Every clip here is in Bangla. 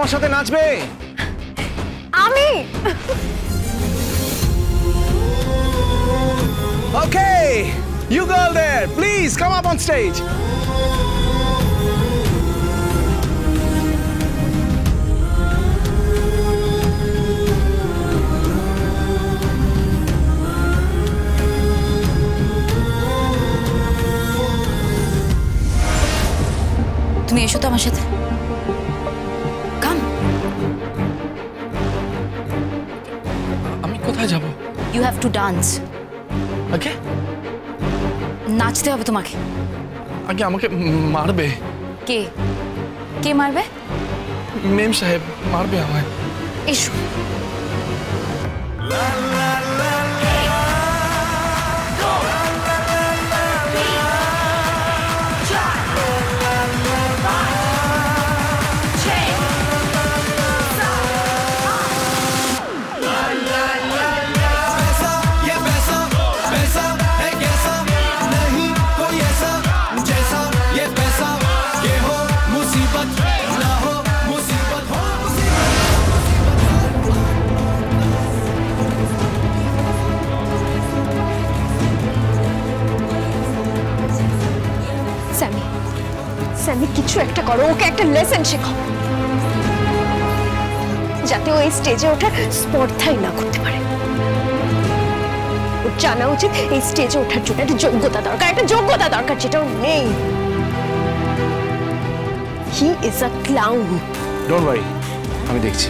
আমার সাথে নাচবে? আমি Okay, you girl there, please come up on stage. তুমি এসো তো আমার সাথে। কাম। আমি কোথায় যাব? You have to dance. Okay, নাচতে হবে তোমাকে। আগে আমাকে মারবে। কে কে মারবে? মেম সাহেব মারবে আমায়। এসো। স্যামি কিছু একটা করো, ওকে একটা লেসন শেখাও যাতে ও এই স্টেজে ওঠার স্পর্ধাই না করতে পারে। ওর জানা উচিত এই স্টেজে ওঠার জন্য একটা যোগ্যতা দরকার, একটা যোগ্যতা দরকার যেটা ওর নেই। He is a clown. Don't worry, আমি দেখছি।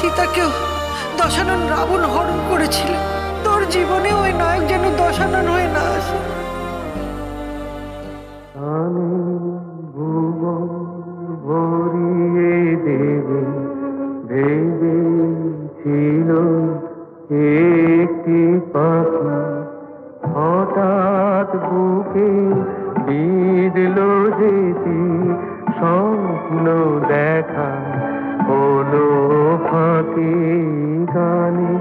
সীতাকেও দশানন রাবণ হরণ করেছিল। তোর জীবনে ওই নায়ক যেন দশানন হয়ে না আসে। একটি পাখি হঠাৎ বুকে বিঁধল যেটি স্বপ্ন দেখা হলো ফাঁকি গানে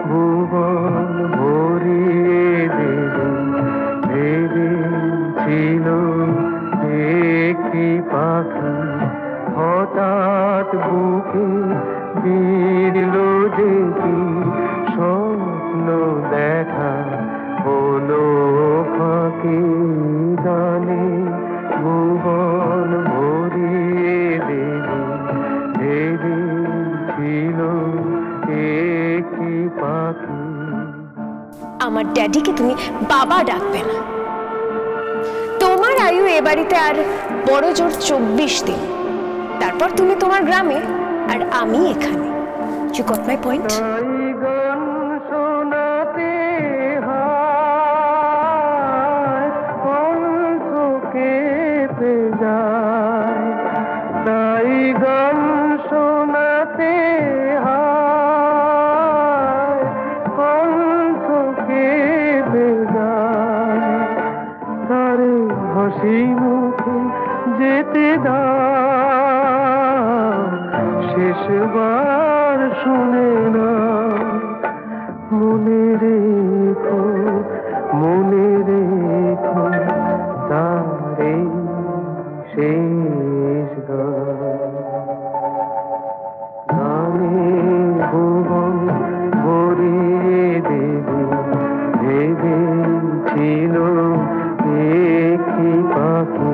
ভুবন ভরিয়ে দেবে ভেবেছিল একটি পাখি হঠাৎ বুকে বিঁধল যেটি স্বপ্ন দেখা হলো ফাঁকি গানে ভুবন ভরিয়ে দেবে ভেবেছিল একটি পাখি। আমার ড্যাডিকে তুমি বাবা ডাকবে না। তোমার আয়ু এ বাড়িতে আর বড় জোর 24 দিন, তারপর তুমি তোমার গ্রামে আর আমি এখানে। You got my point? যেতে দাও শেষবার শুনে না মনে রেখো তারে শেষ গানে ভুবন ভরিয়ে দেবে ভেবেছিল একটি পাখি।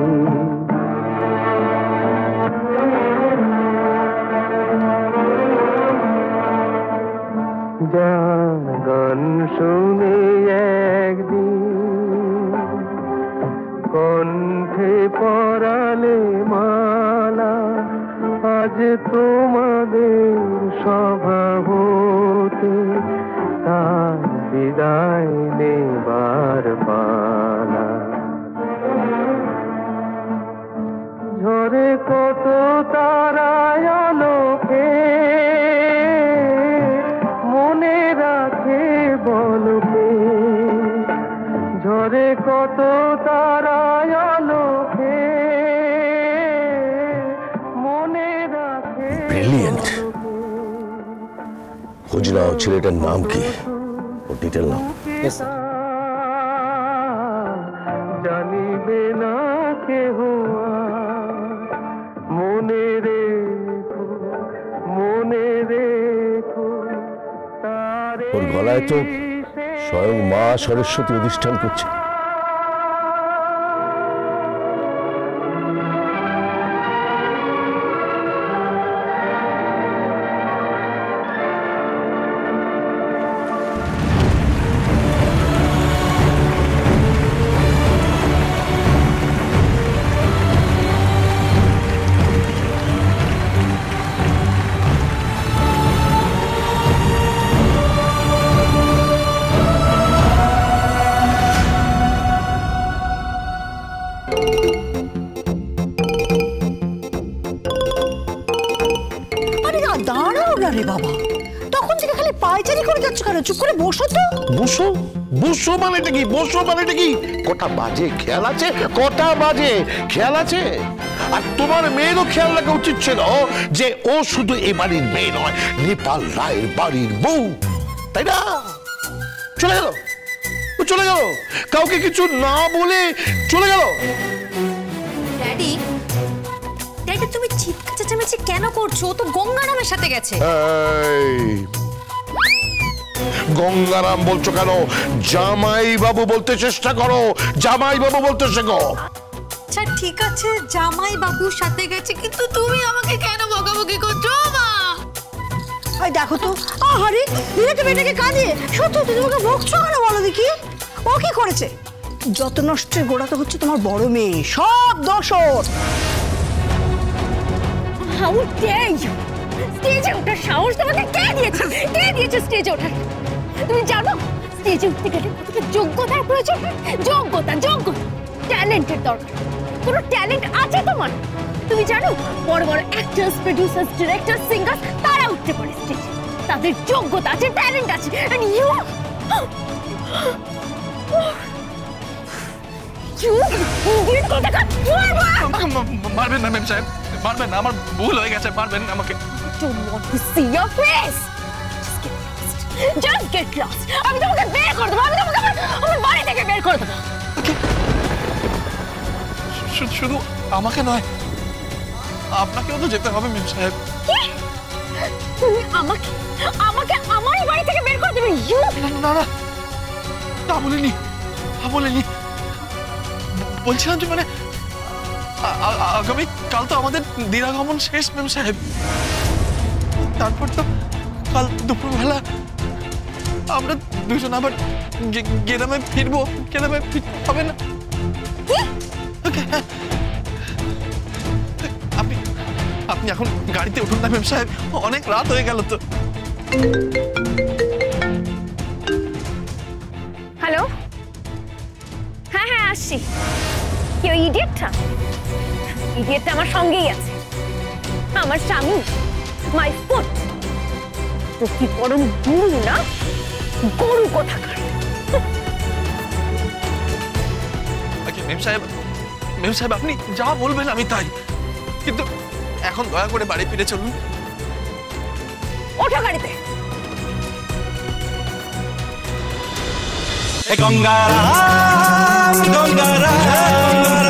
গান শুনে একদিন কণ্ঠে পরা যে তোমাদের স্বভাবতে তার বিদায় নেবার পালা। ঝরে কত তারায় আলোকে মনে রাখে বলকে, ঝরে কত তারায় আলোকে মনে রাখে। ব্রিলিয়েন্ট। খোঁজ নাও ছেলেটার নাম কি, ও ডিটেল নাম। জানিবে না কেহ মনে রেখো, মনে রেখো তারে। ওর গলায় তো স্বয়ং মা সরস্বতী অধিষ্ঠান করছে। দাঁড়াও না রে বাবা, তখন থেকে খালি পায়চারি করে যাচ্ছ কেন? চুপ করে বসো তো। বসো বসো মানেটা কি? বসো মানেটা কি? কটা বাজে খেয়াল আছে? কটা বাজে খেয়াল আছে? আর তোমার মেয়েরও খেয়াল রাখা উচিত ছিল যে ও শুধু এ বাড়ির মেয়ে নয়, নেপাল রায়ের বাড়ির বউ, তাই না? চলে গেল, ও চলে গেল, কাউকে কিছু না বলে চলে গেল। ড্যাডি, ড্যাডি তুমি চিৎকার চেঁচামেচি কেন করছো? ও তো গঙ্গারামের সাথে গেছে। গঙ্গারাম বলছো কেন? জামাই বাবু বলতে চেষ্টা করো, জামাই বাবু বলতে শেখো। আচ্ছা ঠিক আছে, জামাই বাবুর সাথে গেছে, কিন্তু তুমি আমাকে কেন বকাবকি করছো মা? ওই দেখো তো, আহারে দিনে মেয়েটাকে কাঁদিয়ে সত্যি তুমি তোমাকে বকছো কেন বলো দেখি? ও কি করেছে? যত নষ্টের গোড়া তো হচ্ছে তোমার বড় মেয়ে, সব দোষ ওর। How dare you! স্টেজে ওঠার সাহস তোমাকে কে দিয়েছে? কে দিয়েছে স্টেজে ওঠার? তুমি জানো স্টেজে উঠতে গেলে কতটা যোগ্যতার প্রয়োজন? যোগ্যতা, যোগ্যতা, ট্যালেন্টের দরকার। কোনো ট্যালেন্ট আছে তোমার? তুমি জানো বড় বড় অ্যাক্টরস, প্রোডিউসার্স, ডিরেক্টর, সিঙ্গার তারা উঠতে পারে স্টেজে, তাদের যোগ্যতা আছে, ট্যালেন্ট আছে। এন্ড ইউ মারবেন না ম্যাম সাহেব, মারবেন না, আমার ভুল হয়ে গেছে, মারবেন না আমাকে। don't want to see your face. Just get lost. আমি তোমাকে বের করে দেবো, আমি তোমাকে আমার বাড়ি থেকে বের করে দেবো। শুধু আমাকে নয়, আপনাকেও তো যেতে হবে ম্যাম সাহেব। কি? তুমি আমাকে আমারই বাড়ি থেকে বের করে দেবে? ইউ! না না, তা বলিনি, তা বলিনি। বলছিলাম যে মানে আগামী কাল তো আমাদের দিনাগমন শেষ ম্যাম সাহেব। তারপর তো কাল দুপুরবেলা আমরা দুজন আবার গ্রামে ফিরবো। গ্রামে ফিরতে হবে না? আপনি এখন গাড়িতে উঠুন না ম্যাম সাহেব, অনেক রাত হয়ে গেল তো। হ্যালো, হ্যাঁ হ্যাঁ আসছি। কেউ ইডিয়েটটা? ইডিয়েটটা আমার সঙ্গেই আছে, আমার স্বামী, মাই ফুট। তো কি পরম গুরু না, গরু কোথাকার। ম্যাম সাহেব আপনি যা বলবেন আমি তাই, কিন্তু এখন দয়া করে বাড়ি ফিরে চলুন। ওঠো গাড়িতে। গঙ্গারাম গঙ্গারাম